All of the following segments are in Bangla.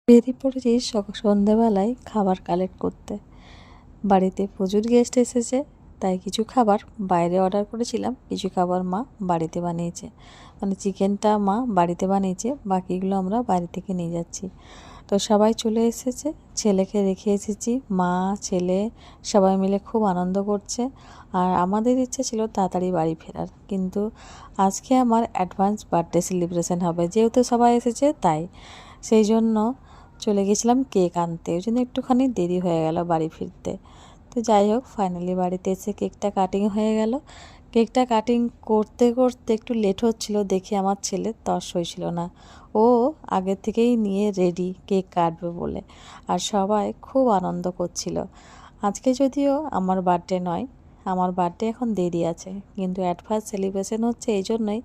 বেরিয়ে পড়েছি সন্ধেবেলায় খাবার কালেক্ট করতে। বাড়িতে প্রচুর গেস্ট এসেছে, তাই কিছু খাবার বাইরে অর্ডার করেছিলাম, কিছু খাবার মা বাড়িতে বানিয়েছে। মানে চিকেনটা মা বাড়িতে বানিয়েছে, বাকিগুলো আমরা বাইরে থেকে নিয়ে যাচ্ছি। তো সবাই চলে এসেছে, ছেলেকে রেখে এসেছি, মা ছেলে সবাই মিলে খুব আনন্দ করছে। আর আমাদের ইচ্ছে ছিল তাড়াতাড়ি বাড়ি ফেরার, কিন্তু আজকে আমার অ্যাডভান্স বার্থডে সেলিব্রেশন হবে, যেহেতু সবাই এসেছে তাই সেই জন্য চলে গেছিলাম কেক আনতে। ওই জন্য একটুখানি দেরি হয়ে গেল বাড়ি ফিরতে। তো যাই হোক, ফাইনালি বাড়িতে এসে কেকটা কাটিং হয়ে গেল। কেকটা কাটিং করতে করতে একটু লেট হচ্ছিল দেখে আমার ছেলে তর হয়েছিল না। ও আগে থেকেই নিয়ে রেডি কেক কাটবে বলে, আর সবাই খুব আনন্দ করছিল। আজকে যদিও আমার বার্থডে নয়, আমার বার্থডে এখন দেরি আছে, কিন্তু অ্যাডভান্স সেলিব্রেশন হচ্ছে এই জন্যই,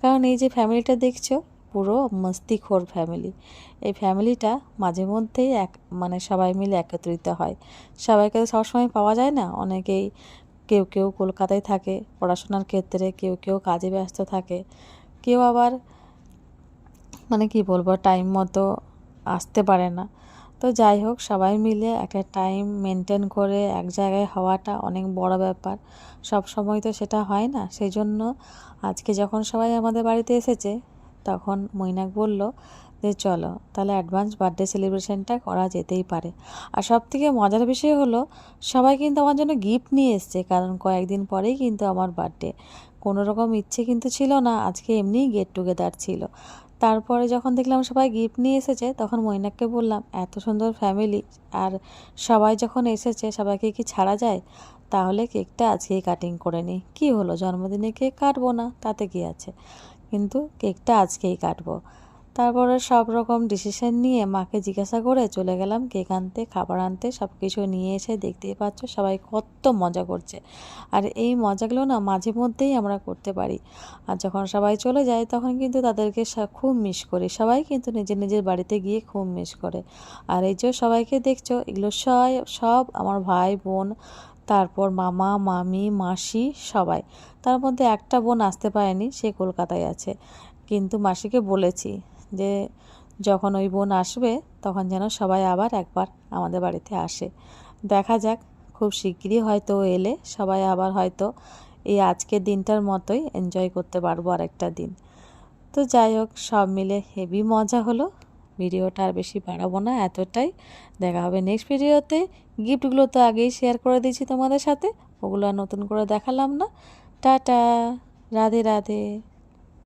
কারণ এই যে ফ্যামিলিটা দেখছো পুরো মস্তিখোর ফ্যামিলি। এই ফ্যামিলিটা মাঝে মধ্যেই মানে সবাই মিলে একত্রিত হয়। সবাইকে তো সবসময় পাওয়া যায় না, অনেকেই কেউ কেউ কলকাতায় থাকে পড়াশোনার ক্ষেত্রে, কেউ কেউ কাজে ব্যস্ত থাকে, কেউ আবার মানে কি বলবো টাইম মতো আসতে পারে না। তো যাই হোক, সবাই মিলে একটা টাইম মেনটেন করে এক জায়গায় হওয়াটা অনেক বড় ব্যাপার। সব সময় তো সেটা হয় না। সেই জন্য আজকে যখন সবাই আমাদের বাড়িতে এসেছে, তখন মৈনাক বলল যে চলো তাহলে অ্যাডভান্স বার্থডে সেলিব্রেশনটা করা যেতেই পারে। আর সবথেকে মজার বিষয় হলো, সবাই কিন্তু আমার জন্য গিফট নিয়ে এসছে, কারণ কয়েকদিন পরেই কিন্তু আমার বার্থডে। কোনো রকম ইচ্ছে কিন্তু ছিল না, আজকে এমনিই গেট টুগেদার ছিল। তারপরে যখন দেখলাম সবাই গিফট নিয়ে এসেছে, তখন মৈনাককে বললাম এত সুন্দর ফ্যামিলি আর সবাই যখন এসেছে সবাইকে কি ছাড়া যায়, তাহলে কেকটা আজকেই কাটিং করে নিই। কী হলো, জন্মদিনে কেক কাটবো না তাতে কি আছে, কিন্তু কেকটা আজকেই কাটবো। তারপরে সব রকম ডিসিশন নিয়ে মাকে জিজ্ঞাসা করে চলে গেলাম কেক আনতে, খাবার আনতে। সব কিছু নিয়ে এসে দেখতেই পাচ্ছ সবাই কত মজা করছে। আর এই মজাগুলো না মাঝে মধ্যেই আমরা করতে পারি। আর যখন সবাই চলে যায় তখন কিন্তু তাদেরকে খুব মিস করি। সবাই কিন্তু নিজের নিজের বাড়িতে গিয়ে খুব মিস করে। আর এই যে সবাইকে দেখছো, এগুলো সব আমার ভাই বোন, তারপর মামা মামি মাসি সবাই। তার মধ্যে একটা বোন আসতে পারেনি, সে কলকাতায় আছে, কিন্তু মাসিকে বলেছি যে যখন ওই বোন আসবে তখন যেন সবাই আবার একবার আমাদের বাড়িতে আসে। দেখা যাক, খুব শিগগিরই হয়তো এলে সবাই আবার হয়তো এই আজকের দিনটার মতোই এনজয় করতে পারবো আরেকটা দিন। তো যাই হোক, সব মিলে হেভি মজা হলো। ভিডিওটা আর বেশি বাড়াবো না, এতটাই। দেখা হবে নেক্সট ভিডিওতে। গিফটগুলো তো আগেই শেয়ার করে দিয়েছি তোমাদের সাথে, ওগুলো আর নতুন করে দেখালাম না। টাটা, রাধে রাধে।